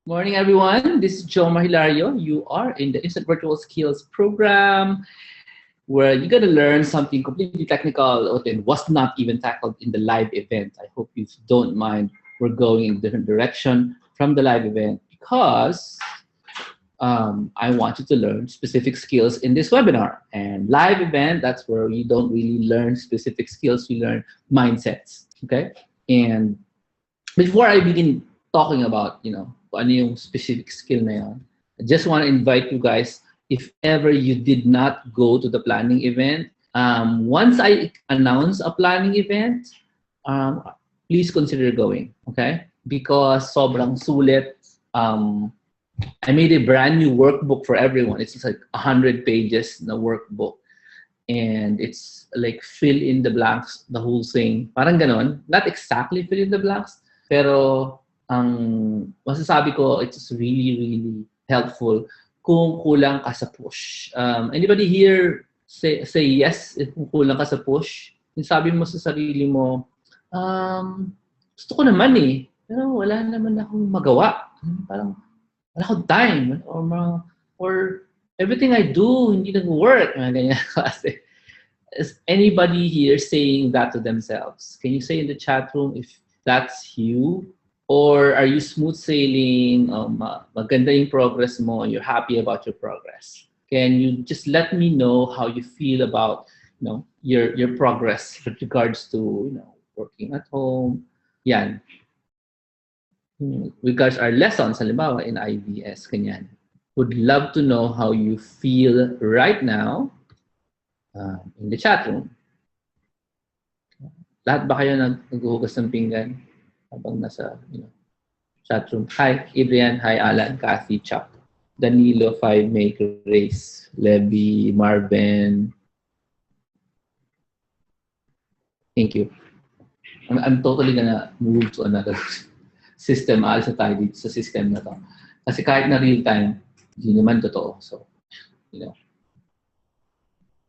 Morning, everyone. This is Joe Mahilario. You are in the Instant Virtual Skills program where you're going to learn something completely technical and was not even tackled in the live event. I hope you don't mind. We're going in a different direction from the live event because I want you to learn specific skills in this webinar. And live event, that's where we don't really learn specific skills. We learn mindsets. Okay. And before I begin talking about, kung ano yung specific skill na yun, I just want to invite you guys, if ever you did not go to the planning event, once I announce a planning event, um, please consider going, okay? Because sobrang sulit. I made a brand new workbook for everyone. It's like 100 pages na workbook. And it's like fill in the blanks, the whole thing. Parang ganon. Not exactly fill in the blanks, pero ang masasabi ko, it's really, really helpful kung kulang ka sa push. Anybody here say yes if kulang ka sa push? Yung sabi mo sa sarili mo, gusto ko naman eh, pero wala naman akong magawa. Parang wala akong time. Or everything I do, hindi nag-work. Ganyan kasi. Is anybody here saying that to themselves? Can you say in the chat room if that's you? Or are you smooth sailing? Maganda yung progress mo, and you're happy about your progress. Can you just let me know how you feel about your progress with regards to working at home? Yan. Regards our lessons, halimbawa in IVS, kanyan. Would love to know how you feel right now in the chat room. Lahat ba kayo naghuhugas ng pinggan habang nasa chat room? Hi, Adrian. Hi, Alan, Kathy, Chuck, Danilo, 5, Make, Race, Levy, Marvin. Thank you. I'm totally gonna move to another system. Aalis na tayo dito sa system na to. Kasi kahit na real time, hindi naman totoo. So,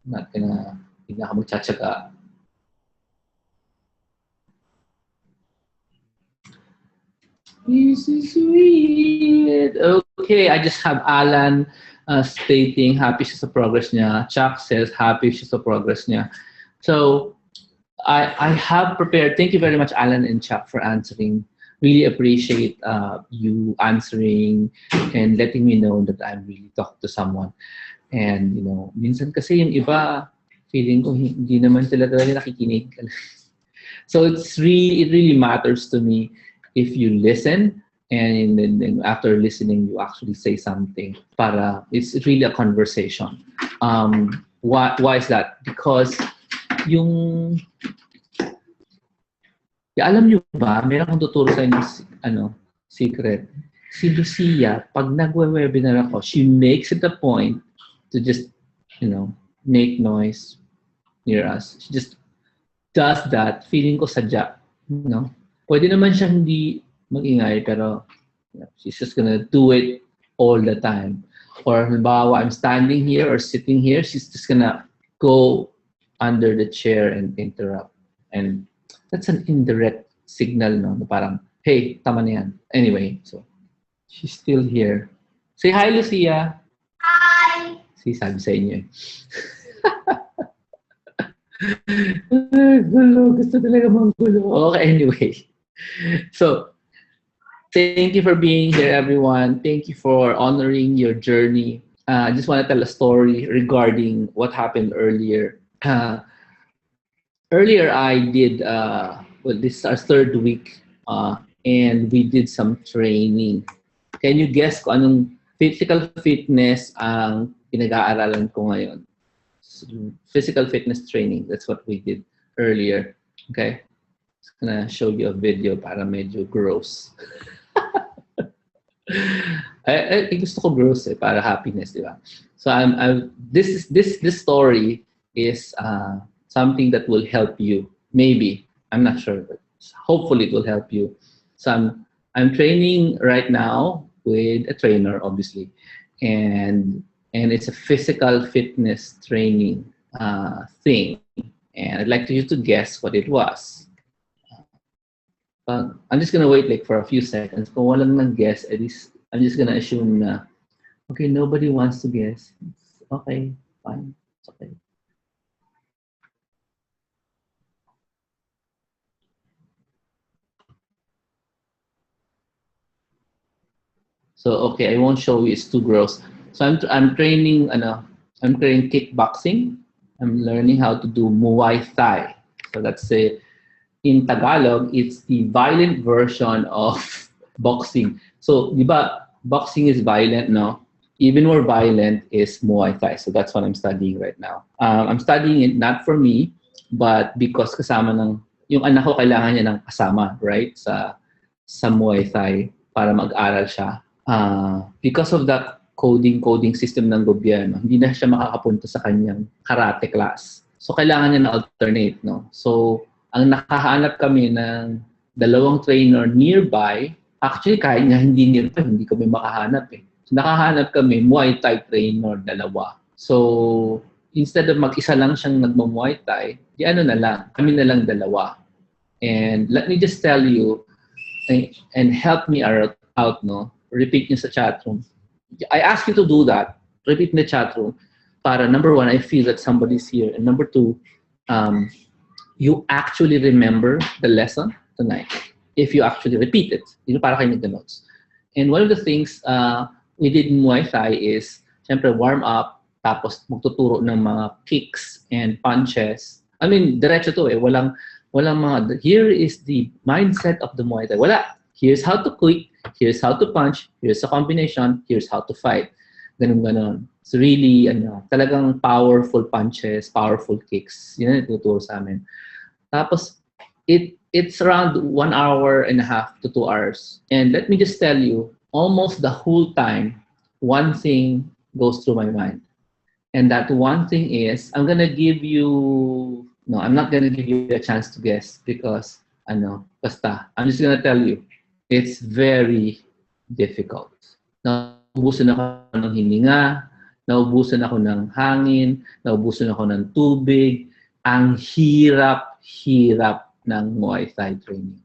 not gonna, hindi na ako magtsatsaga. This is sweet. Okay, I just have Alan stating happy siya sa progress niya. Chuck says happy siya sa progress niya. So, I have prepared, thank you very much, Alan and Chuck, for answering. Really appreciate you answering and letting me know that I'm really talking to someone. And, minsan kasi yung iba, feeling ko hindi naman sila talaga nakikinig. So it really matters to me if you listen and then after listening, you actually say something. It's really a conversation. Why is that? Because alam nyo ba, meron akong tuturo sa inyo, secret. Si Lucia, pag nagwe-webinar ako, she makes it a point to just, make noise near us. She just does that. Feeling ko sadya, Pwede naman siya hindi mag-ingay, pero she's just gonna do it all the time. Or halimbawa, I'm standing here or sitting here, she's just gonna go under the chair and interrupt. And that's an indirect signal, no? Parang, hey, tama na yan. Anyway, so she's still here. Say hi, Lucia. Hi! Sabi sa inyo. Gulo. Gusto talaga manggulo. Okay, anyway. So, thank you for being here, everyone. Thank you for honoring your journey. I just want to tell a story regarding what happened earlier. Earlier, I did, this is our third week, and we did some training. Can you guess kung anong physical fitness ang pinag-aaralan ko ngayon? Physical fitness training, that's what we did earlier. Okay? I'm gonna show you a video para medyo gross. I gusto ko gross para happiness, di ba? So this story is something that will help you. Maybe, I'm not sure, but hopefully it will help you. So I'm training right now with a trainer, obviously, and it's a physical fitness training thing. And I'd like you to guess what it was. I'm just gonna wait like for a few seconds. Kung walang nag-guess, at least I'm just gonna assume na, okay, nobody wants to guess. Okay, fine. It's okay. So okay, I won't show you. It's too gross. So I'm training I'm training kickboxing. I'm learning how to do Muay Thai. So let's say in Tagalog, it's the violent version of boxing. So, di ba, boxing is violent, no? Even more violent is Muay Thai. So that's what I'm studying right now. I'm studying it not for me, but because kasama ng, yung anak ko kailangan niya ng kasama, right? Sa Muay Thai para mag-aral siya. Because of that coding system ng gobyerno, hindi na siya makakapunta sa kanyang karate class. So kailangan niya na alternate, no? So ang nakahanap kami ng dalawang trainer nearby, actually kahit nga hindi nearby, hindi kami makahanap eh. So, nakahanap kami Muay Thai trainer dalawa. So instead of mag-isa lang siyang nagmo-Muay Thai, di ano na lang, kami na lang dalawa. And let me just tell you and help me out, no? Repeat niyo sa chat room. I ask you to do that. Repeat in the chat room. Para number one, I feel that somebody's here. And number two, you actually remember the lesson tonight. If you actually repeat it. Yun para kayo nag-notes. And one of the things we did in Muay Thai is, syempre, warm up, tapos magtuturo ng mga kicks and punches. I mean, diretso to eh. Walang mga, here is the mindset of the Muay Thai. Wala. Here's how to kick, here's how to punch, here's a combination, here's how to fight. Ganun. It's really, talagang powerful punches, powerful kicks. Yun ang ituturo sa amin. Tapos, it's around 1 hour and a half to 2 hours. And let me just tell you, almost the whole time, one thing goes through my mind. And that one thing is, I'm not gonna give you a chance to guess because, basta, I'm just gonna tell you, it's very difficult. Naubusan ako ng hininga, naubusan ako ng hangin, naubusan ako ng tubig. Ang hirap ng Muay Thai training.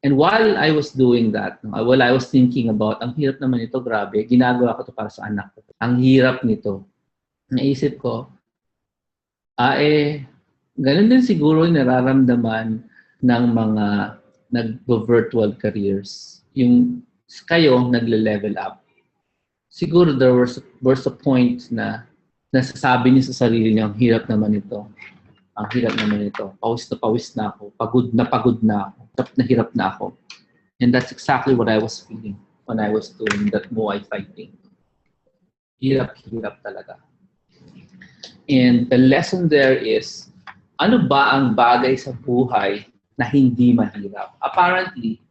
And while I was doing that, while I was thinking about, ang hirap naman ito, grabe, ginagawa ko ito para sa anak ko. Ang hirap nito. Naisip ko, ganun din siguro yung nararamdaman ng mga nag-virtual careers. Yung kayo nagle-level up. Siguro there was a point na nasasabi niyo sa sarili niyo, ang hirap naman ito. Ang hirap naman ito. Pawis na ako. Pagod na ako. Hirap na ako. And that's exactly what I was feeling when I was doing that Muay Thai thing. Hirap talaga. And the lesson there is, ano ba ang bagay sa buhay na hindi mahirap? Apparently,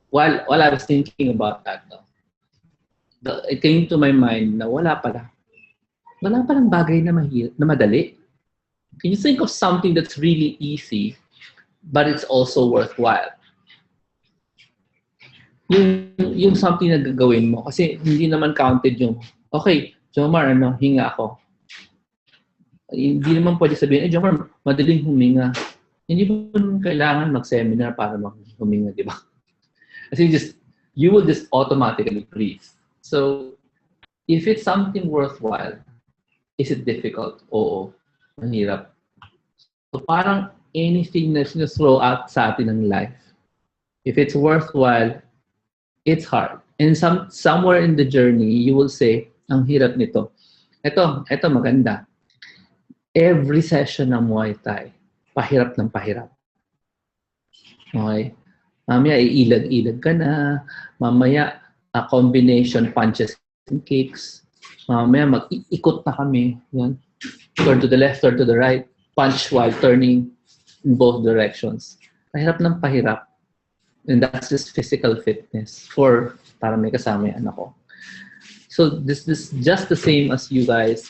while I was thinking about that, it came to my mind na wala palang bagay na madali. Can you think of something that's really easy, but it's also worthwhile? Yung something na gagawin mo, kasi hindi naman counted yung, okay, Jomar, hinga ako. Hindi naman pwede sabihin, Jomar, madaling huminga. Hindi mo kailangan mag-seminar para huminga, di ba? Kasi you will just automatically breathe. So, if it's something worthwhile, is it difficult? Oo. Mahirap. So, parang anything na throw out sa atin ng life, if it's worthwhile, it's hard. And somewhere in the journey, you will say, ang hirap nito. Ito maganda. Every session ng Muay Thai, pahirap ng pahirap. Okay? Mamaya, iilag-ilag ka na. Mamaya, combination punches and kicks. Mamaya, mag-iikot na kami. Yan. Turn to the left, turn to the right. Punch while turning in both directions. Pahirap ng pahirap. And that's just physical fitness para may kasama yung anak ko. So this is just the same as you guys.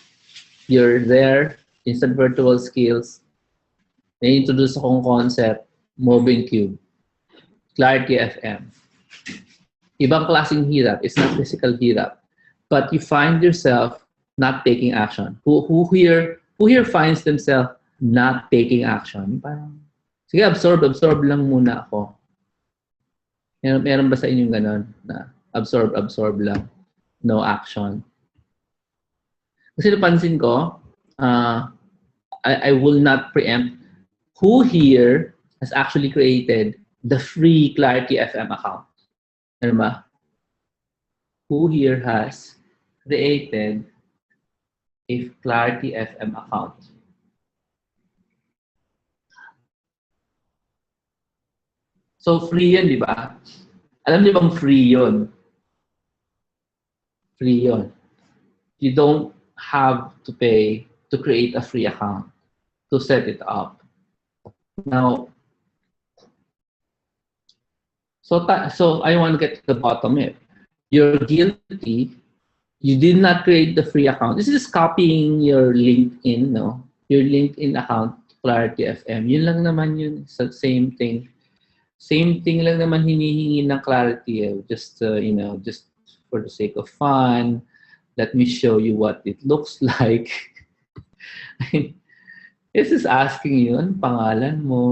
You're there, instant virtual skills. Na-introduce akong concept, Moving Cube. Clarity FM. Ibang klaseng hirap. It's not physical hirap. But you find yourself not taking action. Who here finds themselves not taking action? Parang, sige, absorb lang muna ako. Meron ba sa inyong ganon na absorb lang? no action. Kasi napansin ko, I will not preempt who here has actually created the free Clarity FM account. Ano ba? Who here has created a Clarity FM account? So, free yun, di ba? Alam niyo bang free yun? Free yun. You don't have to pay to create a free account, to set it up. Now, so I want to get to the bottom of it. You're guilty. You did not create the free account. This is copying your LinkedIn, no? Your LinkedIn account, Clarity FM. Yun lang naman yun. Same thing. Same thing lang naman hinihingi ng Clarity. Just, just for the sake of fun. Let me show you what it looks like. This is asking you, ano pangalan mo?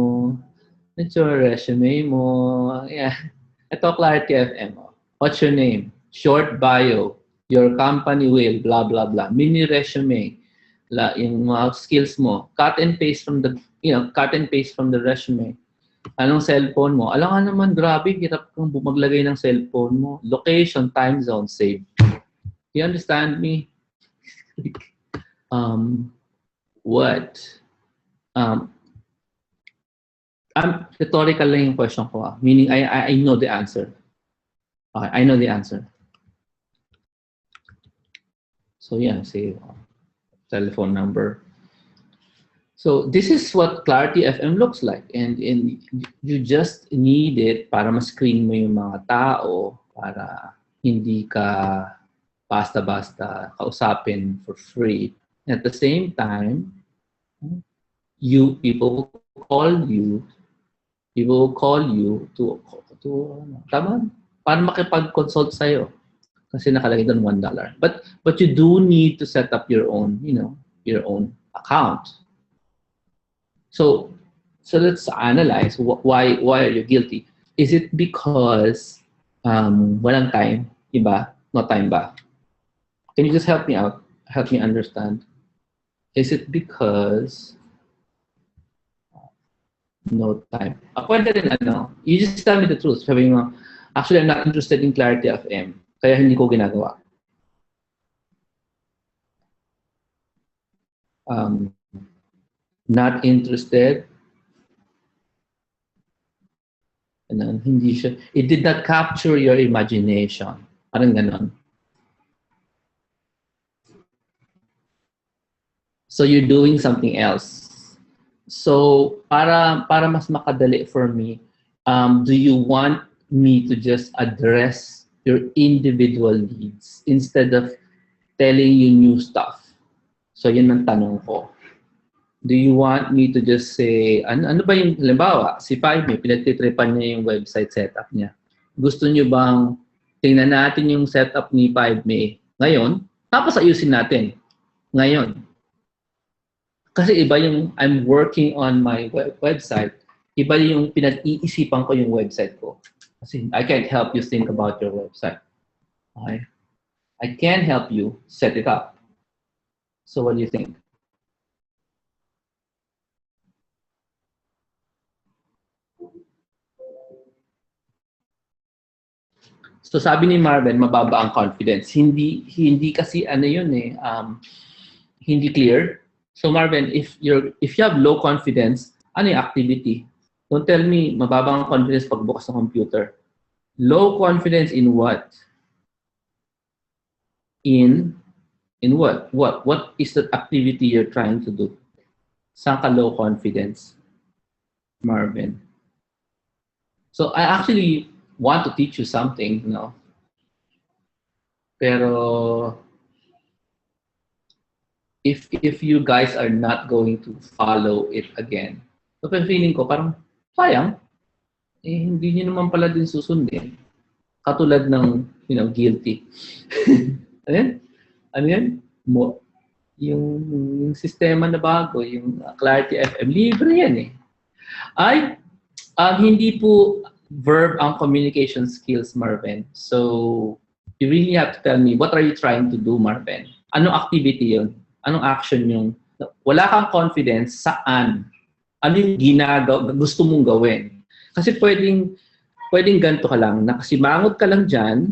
What's your resume mo? Yeah. Ito, Clarity FM. What's your name? Short bio. Your company will, blah, blah, blah. Mini resume. Yung mga skills mo. Cut and paste from the resume. Anong cellphone mo? Alam nga naman, grabe, hirap kang maglagay ng cellphone mo. Location, time zone, save. You understand me? What? Rhetorical lang yung question ko. Meaning, I know the answer. Okay, I know the answer. So yeah, say telephone number. So this is what Clarity FM looks like. And you just need it para ma-screen mo yung mga tao para hindi ka basta-basta kausapin for free. At the same time, people will call you to tama, para makipag-consult sa'yo. Kasi nakalagay doon $1. But you do need to set up your own, your own account. So let's analyze why are you guilty? Is it because walang time? Iba? No time ba? Can you just help me out? Help me understand. Is it because no time? Pwede rin you just tell me the truth. Sabi mo, actually, I'm not interested in Clarity FM. Kaya hindi ko ginagawa. Not interested. Hindi siya. It did not capture your imagination. Parang ganon. So you're doing something else. So para mas makadali for me, do you want me to just address your individual needs instead of telling you new stuff? So yun ang tanong ko. Do you want me to just say, ano ba yung, halimbawa, si Paime, pinagtitripan niya yung website setup niya. Gusto niyo bang tingnan natin yung setup ni Paime ngayon, tapos ayusin natin ngayon? Kasi iba yung I'm working on my website, iba yung pinag-iisipan ko yung website ko. Kasi I can't help you think about your website. Okay? I can help you set it up. So what do you think? So sabi ni Marvin, mababa ang confidence. Hindi kasi hindi clear. So Marvin, if you have low confidence, ano yung activity? Don't tell me mababa ang confidence pagbukas ng computer. Low confidence in what? In what? What is the activity you're trying to do? Saan ka low confidence, Marvin? So I actually want to teach you something, Pero if you guys are not going to follow it again, so feeling ko parang sayang, hindi niyo naman pala din susundin. Katulad ng, guilty. Ano yan? Yung sistema na bago, yung Clarity FM, libre yan eh. Hindi po verb ang communication skills, Marvin. So, You really have to tell me, what are you trying to do, Marvin? Anong activity yun? Anong action yung, wala kang confidence, saan? Ano yung gusto mong gawin? Kasi pwedeng ganito ka lang, nakasimangot ka lang dyan,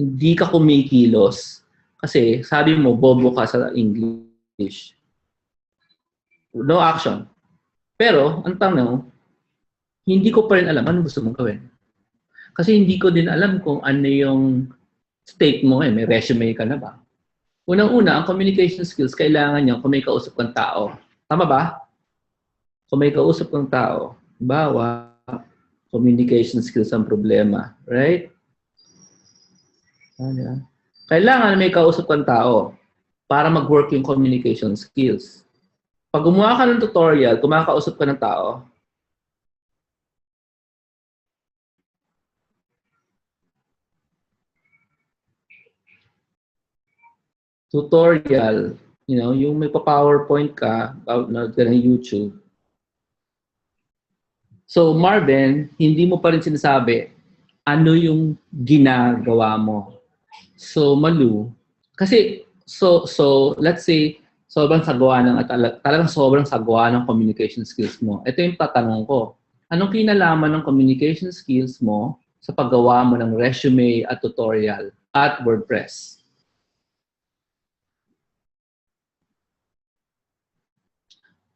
hindi ka kumikilos, kasi sabi mo, bobo ka sa English. No action. Pero, ang tanong, hindi ko pa rin alam ano gusto mong gawin. Kasi hindi ko din alam kung ano yung state mo eh. May resume ka na ba? Unang-una, ang communication skills, kailangan nyo kung may kausap kang tao. Tama ba? Kung may kausap kang tao, bawa, communication skills ang problema. Right? Kailangan may kausap kang tao para mag-work yung communication skills. Pag gumawa ka ng tutorial, kumakausap ka ng tao, tutorial, yung may pa-PowerPoint ka, upload ka ng YouTube. So, Marvin, hindi mo pa rin sinasabi ano yung ginagawa mo. So, Malu, kasi, so let's say, talagang sobrang sagwa ng communication skills mo. Ito yung tatanong ko. Anong kinalaman ng communication skills mo sa paggawa mo ng resume at tutorial at WordPress?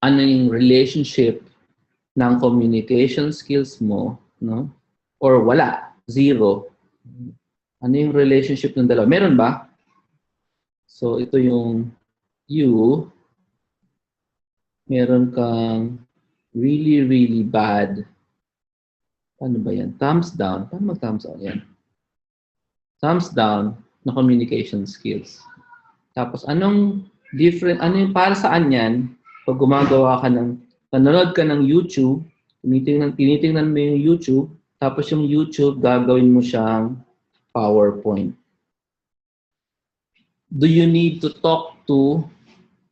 Ano yung relationship ng communication skills mo, no? Or wala, zero. Ano yung relationship ng dalawa? Meron ba? So, ito yung you. Meron kang really, really bad. Paano ba yan? Thumbs down. Paano mag-thumbs down yan? Thumbs down na communication skills. Tapos, ano yung para saan yan? Pag gumagawa ka nanonood ka ng YouTube, tinitingnan mo yung YouTube, tapos yung YouTube, gagawin mo siyang PowerPoint. Do you need to talk to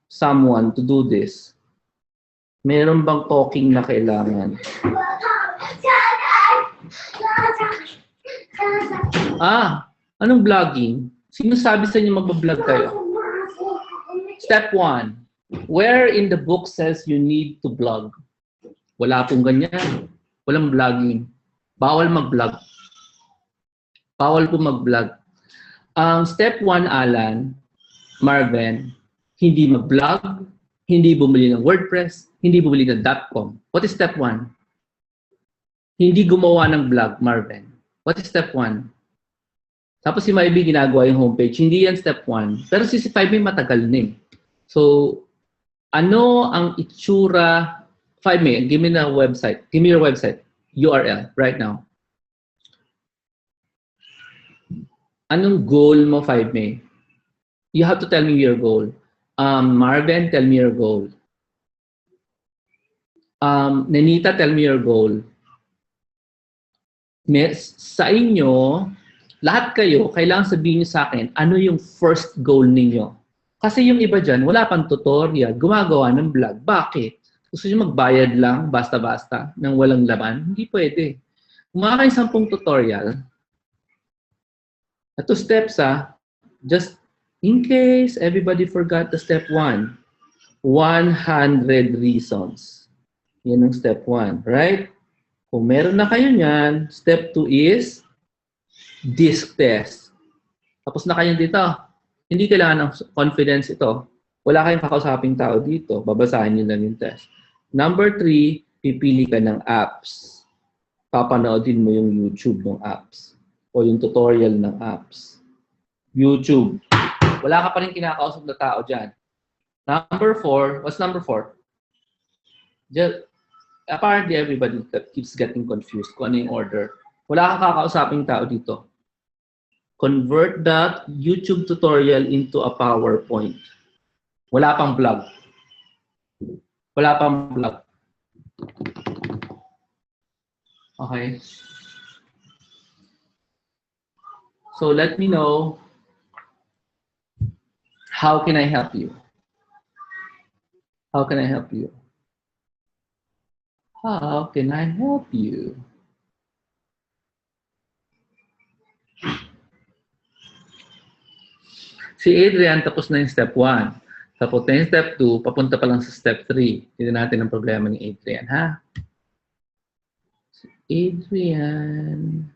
someone to do this? Meron bang talking na kailangan? Anong vlogging? Sino sabi sa inyo magbablog kayo? Step 1. Where in the book says you need to blog? Wala pong ganyan. Walang vlogging. Bawal mag-vlog. Bawal po mag-vlog. Ang step 1, Alan, Marvin, hindi mag-vlog, hindi bumili ng WordPress, hindi bumili ng .com. What is step 1? Hindi gumawa ng vlog, Marvin. What is step 1? Tapos si Maybe ginagawa yung homepage. Hindi yan step 1. Pero si 5 may matagal na eh. So, ano ang itsura? 5 May, give me the website. Give me your website. URL right now. Anong goal mo, 5 May? You have to tell me your goal. Marvin, tell me your goal. Nenita, tell me your goal. Sa inyo, lahat kayo, kailangan sabihin niyo sa akin, ano yung first goal ninyo? Kasi yung iba dyan, wala pang tutorial, gumagawa ng vlog. Bakit? Gusto niyo magbayad lang, basta-basta, nang walang laman? Hindi pwede. Gumawa kayo 10 tutorial. Ito steps just in case everybody forgot the step 1. 100 reasons. Yan ang step 1, right? Kung meron na kayo niyan, step 2 is disc test. Tapos na kayo dito. Hindi kailangan ng confidence ito. Wala kayong kakausaping tao dito. Babasahin niyo lang yung test. Number 3, pipili ka ng apps. Papanoodin mo yung YouTube ng apps. O yung tutorial ng apps. YouTube. Wala ka pa rin kinakausap na tao dyan. Number 4, what's number 4? Apparently, everybody keeps getting confused kung ano yung order. Wala kang kakausaping tao dito. Convert that YouTube tutorial into a PowerPoint. Wala pang vlog. Wala pang vlog. Okay. So let me know, how can I help you? How can I help you? How can I help you? Si Adrian, tapos na yung step 1. Tapos na yung step 2, papunta pa lang sa step 3. Tignan natin ang problema ni Adrian, ha? Si Adrian.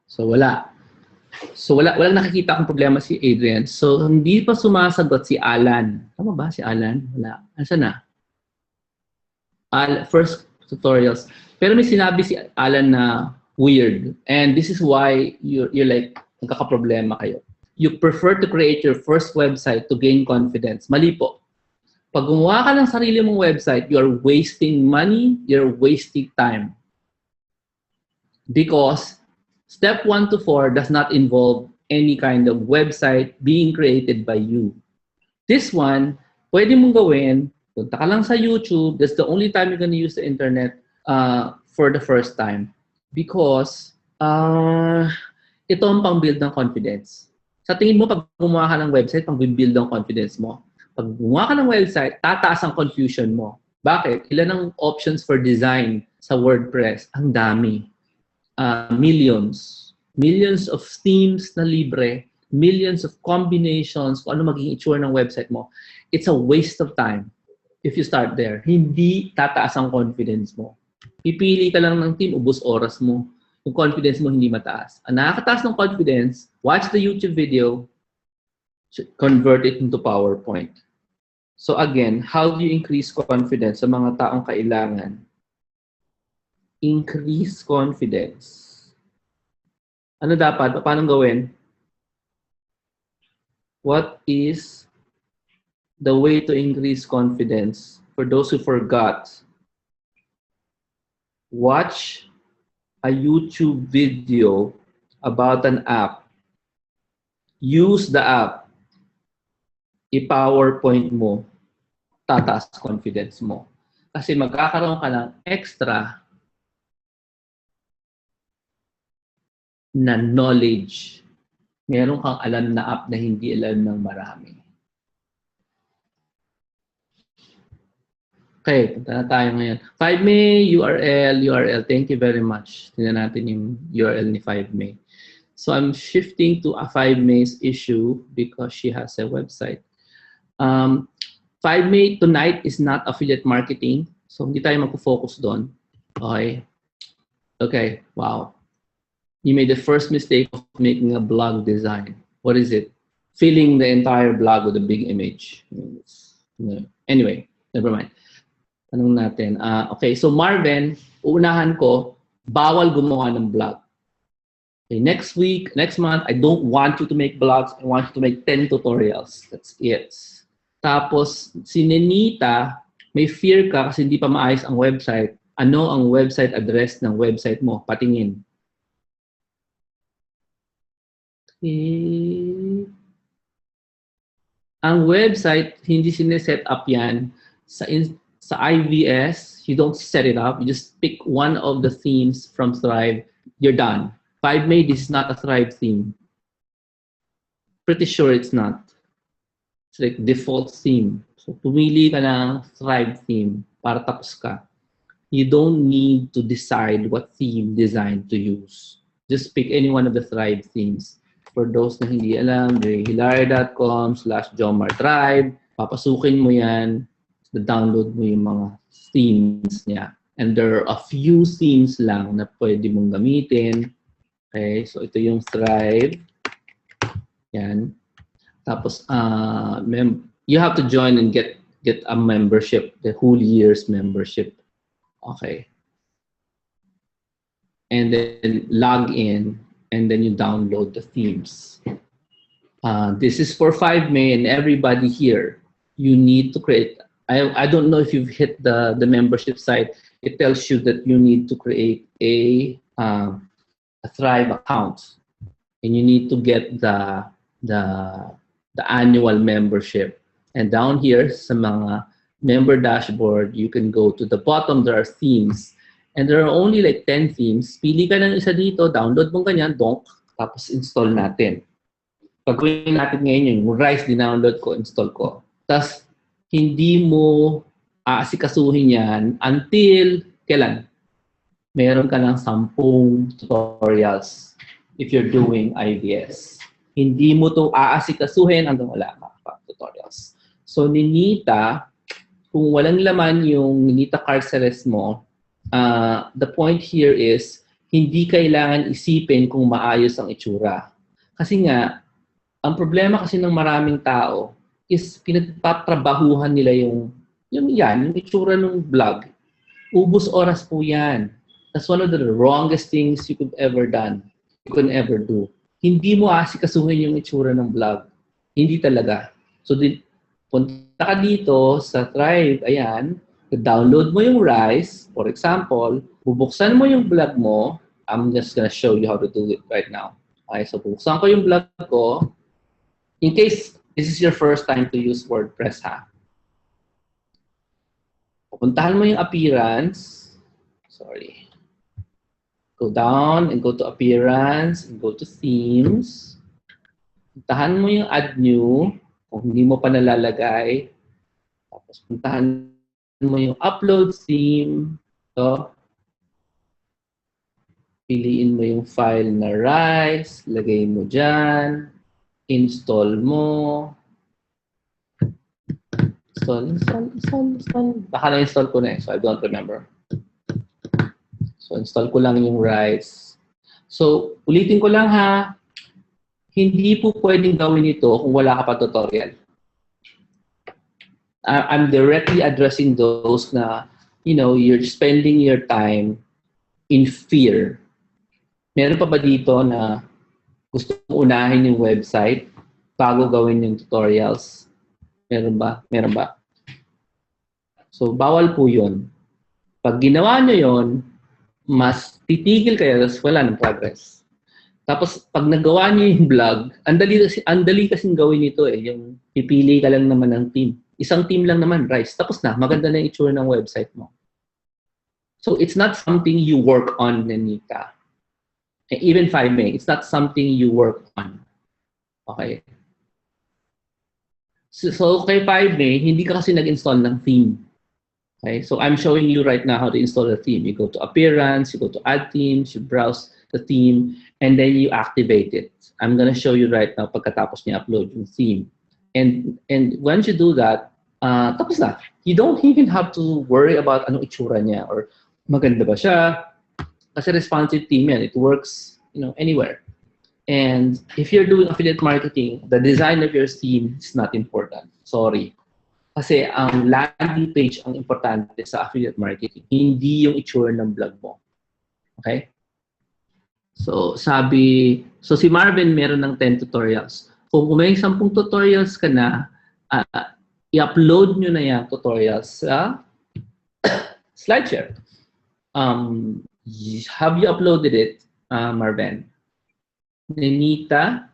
So, wala. So, walang nakikita akong problema si Adrian. So, hindi pa sumasagot si Alan. Tama ba si Alan? Wala. Nasaan na? First tutorials. Pero may sinabi si Alan na weird. And this is why you're like, nagkakaproblema kayo. You prefer to create your first website to gain confidence. Mali po. Pag gumawa ka ng sarili mong website, you're wasting money, you're wasting time. Because step 1 to 4 does not involve any kind of website being created by you. This one, pwede mong gawin, punta ka lang sa YouTube, that's the only time you're gonna use the internet for the first time. Because ito ang pang-build ng confidence. Sa tingin mo, pag gumawa ka ng website, pang-build ng confidence mo. Pag gumawa ka ng website, tataas ang confusion mo. Bakit? Ilan ang options for design sa WordPress? Ang dami. Millions of themes na libre, millions of combinations, kung ano magiging itsura ng website mo. It's a waste of time if you start there. Hindi tataas ang confidence mo. Pipili ka lang ng team, ubos oras mo. Yung confidence mo hindi mataas. Ang nakakataas ng confidence, watch the YouTube video, convert it into PowerPoint. So again, how do you increase confidence sa mga taong kailangan? Increase confidence. Ano dapat? Paano gawin? What is the way to increase confidence? For those who forgot, watch a YouTube video about an app. Use the app. I-PowerPoint mo. Tataas confidence mo. Kasi magkakaroon ka ng extra na knowledge. Meron kang alam na app na hindi alam ng marami. Okay, punta na tayo ngayon. 5May, URL. Thank you very much. Tingnan natin yung URL ni 5May. So I'm shifting to a 5May's issue because she has a website. 5May, tonight is not affiliate marketing. So hindi tayo magpo-focus doon. Okay. Okay, wow. You made the first mistake of making a blog design. What is it? Filling the entire blog with a big image. Anyway, never mind. Tanong natin. Okay, so Marvin, uunahan ko, bawal gumawa ng blog. Okay, next month, I don't want you to make blogs. I want you to make 10 tutorials. That's it. Tapos, si Nenita, may fear ka kasi hindi pa maayos ang website. Ano ang website address ng website mo? Patingin. Okay. Ang website, hindi sineset up yan. Sa IVS, you don't set it up. You just pick one of the themes from Thrive. You're done. 5May, this is not a Thrive theme. Pretty sure it's not. It's like default theme. So, pumili ka ng Thrive theme para tapos ka. You don't need to decide what theme design to use. Just pick any one of the Thrive themes. For those na hindi alam, hilaria.com/jomartribe. Papasukin mo yan. Download mo yung mga themes niya. And there are a few themes lang na pwede mong gamitin. Okay, so ito yung Thrive. Yan. Tapos, you have to join and get a membership, the whole year's membership. Okay. And then log in. And then you download the themes. This is for 5May and everybody here. You need to create, I don't know if you've hit the membership site. It tells you that you need to create a Thrive account. And you need to get the annual membership. And down here, sa mga member dashboard, you can go to the bottom, there are themes. And there are only like 10 themes. Pili ka ng isa dito, download mo ganyan, donk, tapos install natin. Pagawin natin ngayon yung Rise, dinownload ko, install ko. Tapos, hindi mo aasikasuhin yan until kailan? Meron ka ng 10 tutorials if you're doing IBS. Hindi mo to aasikasuhin hanggang wala ka pa tutorials. So, Ninita, kung walang laman yung Ninita Carceres mo, the point here is, hindi kailangan isipin kung maayos ang itsura. Kasi nga, ang problema kasi ng maraming tao is pinagpatrabahuhan nila yung itsura ng vlog. Ubus oras po yan. That's one of the wrongest things you could ever do. Hindi mo asikasuhin yung itsura ng vlog. Hindi talaga. So, punta ka dito sa Thrive, ayan, download mo yung Rise, for example, bubuksan mo yung vlog mo. I'm just gonna show you how to do it right now. Okay, so bubuksan ko yung vlog ko. In case this is your first time to use WordPress, ha? Pupuntahan mo yung appearance. Sorry. Go down and go to appearance and go to themes. Puntahan mo yung add new kung hindi mo pa nalalagay. Tapos puntahan mo yung upload theme. So, piliin mo yung file na Rise, lagay mo dyan, install mo. Install. Baka na-install ko na so I don't remember. So, install ko lang yung Rise. So, ulitin ko lang ha, hindi po pwedeng gawin ito kung wala ka pa tutorial. I'm directly addressing those na, you're spending your time in fear. Meron pa ba dito na gusto unahin yung website bago gawin yung tutorials? Meron ba? Meron ba? So, bawal po yun. Pag ginawa nyo yun, mas titigil kayo, tapos wala ng progress. Tapos, pag nagawa nyo yung vlog, andali kasing gawin ito eh. Yung pipili ka lang naman ng team. Isang team lang naman, Rise. Tapos na, maganda na yung itsura ng website mo. So, it's not something you work on, Ninita. Even 5May, it's not something you work on. Okay? So kay 5May, hindi ka kasi nag-install ng theme. Okay? So I'm showing you right now how to install a theme. You go to Appearance, you go to Add Themes, you browse the theme, and then you activate it. I'm gonna show you right now pagkatapos niya upload yung theme. And once you do that, tapos na. You don't even have to worry about anong itsura niya or maganda ba siya. Kasi responsive theme yan. It works, anywhere. And if you're doing affiliate marketing, the design of your theme is not important. Sorry. Kasi ang landing page ang importante sa affiliate marketing, hindi yung itsura ng blog mo. Okay? So, si Marvin meron ng 10 tutorials. Kung may 10 tutorials ka na, i-upload nyo na yung tutorials sa SlideShare. Have you uploaded it, Marvin? Ninita?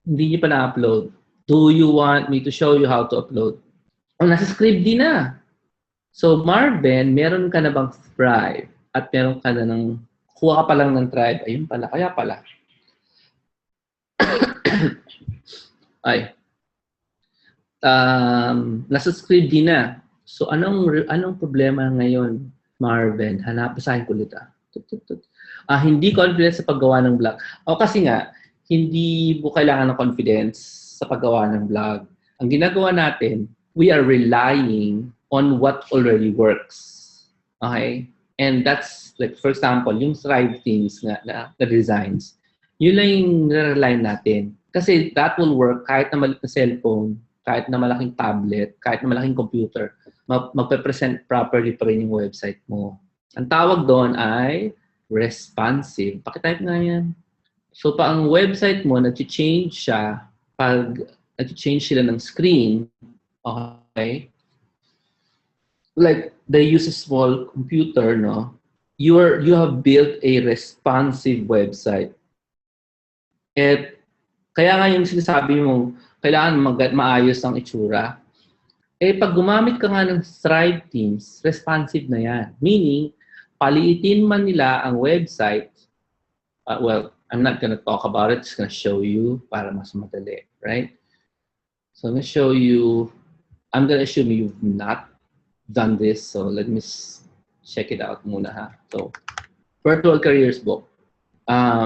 Hindi niyo pa na-upload. Do you want me to show you how to upload? Nasa script din na. So, Marvin, meron ka na bang Thrive? At meron ka na kuha ka pa lang ng Thrive. Ayun pala, kaya pala. Ay. Nasa script din na. So, anong problema ngayon, Marvin? Basahin ko ulit. Hindi confident sa paggawa ng vlog. O kasi nga, hindi mo kailangan ng confidence sa paggawa ng vlog. Ang ginagawa natin, we are relying on what already works. Okay? And that's, like, for example, yung Thrive themes na designs. Yun lang yung rely natin. Kasi that will work kahit na maliit na cellphone, kahit na malaking tablet, kahit na malaking computer. Magpe-present properly pa rin yung website mo. Ang tawag doon ay responsive. Pakitype nga yan. So, pa ang website mo, nag-change siya pag nag-change sila ng screen, okay? Like, they use a small computer, no? You have built a responsive website. At kaya nga yung sinasabi mo, kailangan maayos ang itsura. Pag gumamit ka nga ng Thrive themes, responsive na yan. Meaning, paliitin man nila ang website, well, I'm not gonna talk about it. Just gonna show you para mas madali, right? So I'm gonna show you I'm gonna assume you've not done this, so let me check it out muna ha. So, Virtual Careers Book.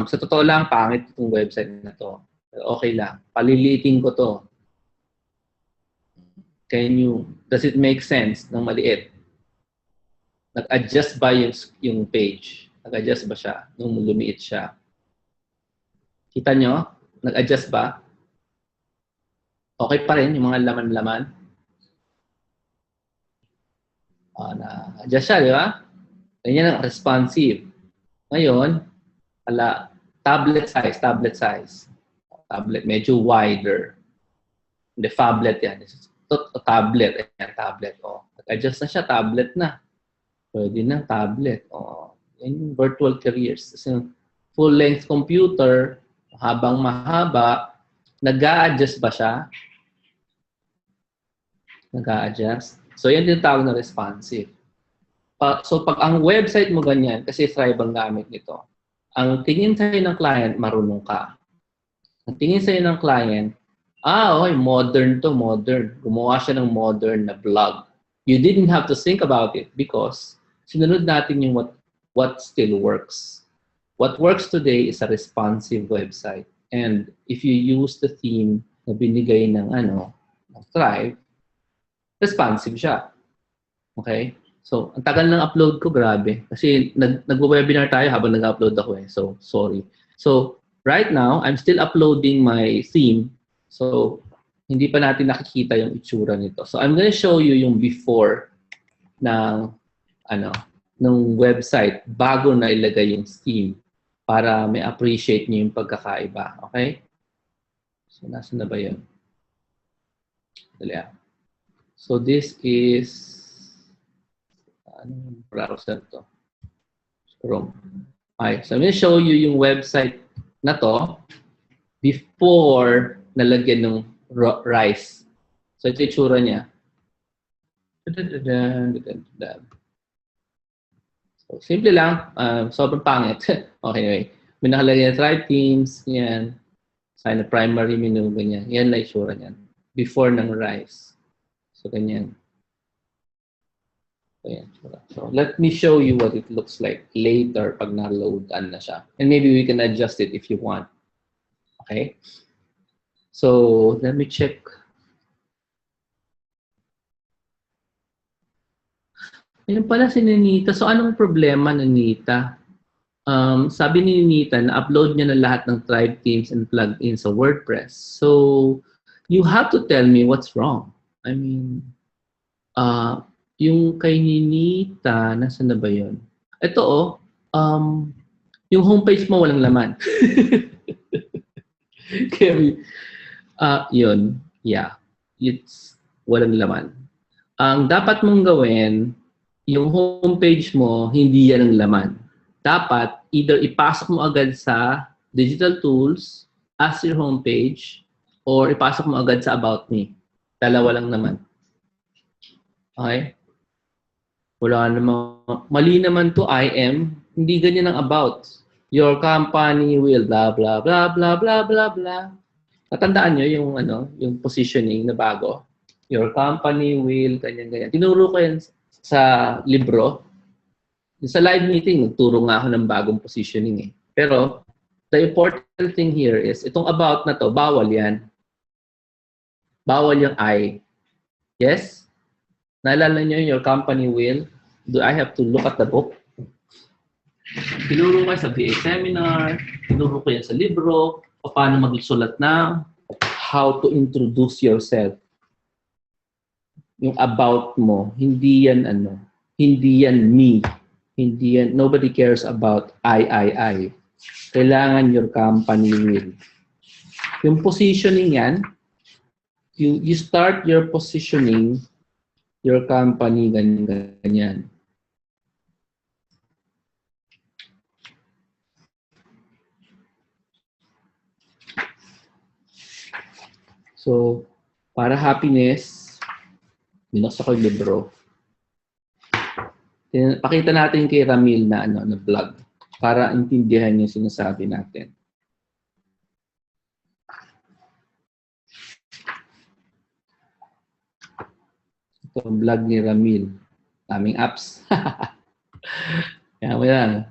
Sa totoo lang, pangit itong website na to. Okay lang. Paliliting ko to. Does it make sense ng maliit? Nag-adjust ba yung page? Nag-adjust ba siya nung lumiit siya? Kita nyo? Nag-adjust ba? Okay pa rin yung mga laman-laman? Na-adjust siya, di ba? Ganyan ang responsive. Ngayon, tablet size. Tablet, medyo wider. Hindi, phablet yan. Tablet. Ayan, tablet. Nag-adjust na siya, tablet na. Pwede na, tablet. Yan yung virtual careers. Kasi full-length computer, habang mahaba, nag-a-adjust ba siya? Nag-a-adjust. So, yan din tawag na responsive. So, pag ang website mo ganyan, kasi Thrive ang gamit nito, ang tingin sa'yo ng client, marunong ka. Ang tingin sa'yo ng client, okay, modern to, modern. Gumawa siya ng modern na blog. You didn't have to think about it because sinunod natin yung what still works. What works today is a responsive website. And if you use the theme na binigay ng Thrive, responsive siya. Okay? So, ang tagal ng upload ko, grabe. Kasi nag-webinar tayo habang nag-upload ako eh. So, sorry. So, right now, I'm still uploading my theme. So, hindi pa natin nakikita yung itsura nito. So, I'm gonna show you yung before ng website bago na ilagay yung theme para may appreciate niyo yung pagkakaiba. Okay? So, nasa na ba yun? Dali. So, this is anong browser to? Chrome. Okay, so I'm going to show you yung website na to before nalagyan ng rice. So ito yung tsura niya. So, simple lang. Sobrang pangit. Okay, anyway. May nakalagay na Thrive Teams. Yan. Sign na primary menu. Ganyan. Yan na yung tsura niyan. Before ng rice. So, ganyan. So let me show you what it looks like later pag na-loadan na siya. And maybe we can adjust it if you want. Okay? So let me check. Ayun pala si Ninita. So anong problema ni Ninita? Sabi ni Ninita na upload niya na lahat ng Thrive Themes and plugins sa WordPress. So you have to tell me what's wrong. I mean, yung kay Ninita, nasa na ba yun? Ito yung homepage mo walang laman. Kaya, yun, yeah, it's walang laman. Ang dapat mong gawin, yung homepage mo, hindi yan ang laman. Dapat, either ipasok mo agad sa Digital Tools as your homepage, or ipasok mo agad sa About Me. Dalawa lang naman. Okay? Wala namang, mali naman to IM, hindi ganyan ang about. Your company will blah blah blah blah blah blah blah. Tatandaan nyo yung positioning na bago. Your company will ganyan. Tinuro ko yan sa libro. Sa live meeting, nagturo nga ako ng bagong positioning eh. Pero the important thing here is itong about na to, bawal yan. Bawal yung I. Yes? Naalala nyo your company will? Do I have to look at the book? Tinuro ko sa VA seminar, tinuro ko yan sa libro, paano magsulat na, how to introduce yourself. Yung about mo, hindi yan hindi yan me. Hindi yan, nobody cares about I. Kailangan your company will. Yung positioning yan, you start your positioning your company, ganyan. So, para happiness, binuksan ko yung libro. Pakita natin kay Ramil na vlog para intindihan yung sinasabi natin. Ito ang vlog ni Ramil. Daming apps. Kaya mo yan.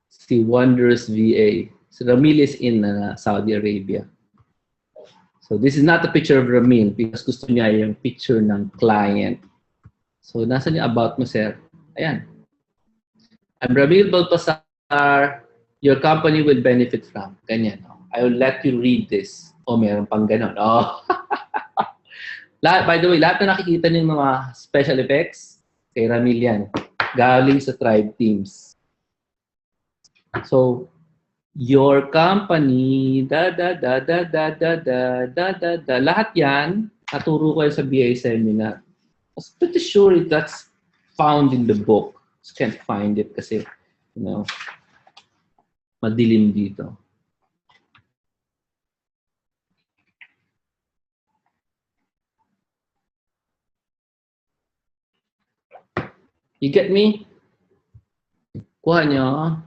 Si Wonders VA. So Ramil is in Saudi Arabia. So this is not a picture of Ramil because gusto niya yung picture ng client. So nasa niya about mo, sir? Ayan. I'm Ramil Baltasar. Your company will benefit from. Ganyan. I will let you read this. O meron pang ganon. Oh. By the way, lahat na nakikita niyo mga special effects, kay Ramil yan. Galing sa Tribe Teams. So, your company, lahat yan, naturo ko sa BA seminar. I was pretty sure that's found in the book. Just can't find it kasi, madilim dito. You get me? Kuha nyo.